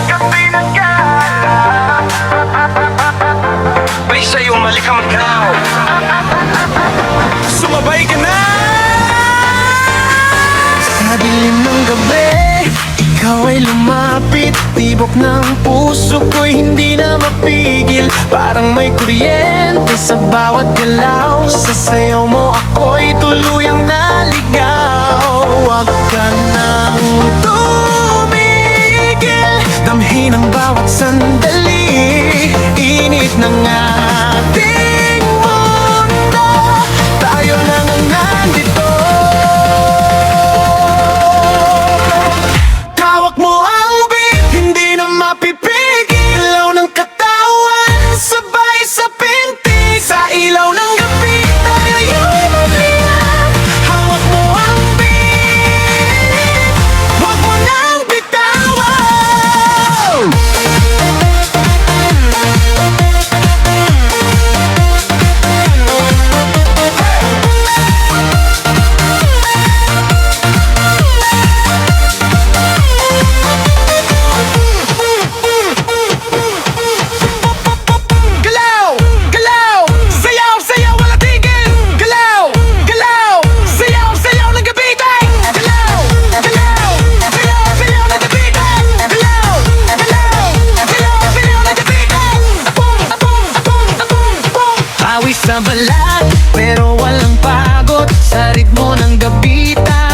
Gabi na gala, may sa'yo malikhamkaw. Sumabay ka na sa dilim ng gabi. Ikaw ay lumapit, tibok ng puso ko'y hindi na mapigil. Parang may kuryente sa bawat galaw. Sa sayaw mo ako'y tuluyang naligaw. Huwag ka nang tumigil, damhin ang bawat sandali. Init ng ating mundo, tayo lang ang nandito. Hawak mo ang beat, hindi na mapipigil. Ilaw ng katawan, sabay sa pintig. Sa ilaw ng gabi, tayo'y umiiyak. Hawak mo ang beat, huwag mo nang bitawan. Sa balat, pero walang pagod. Sa ritmo ng gabi tayo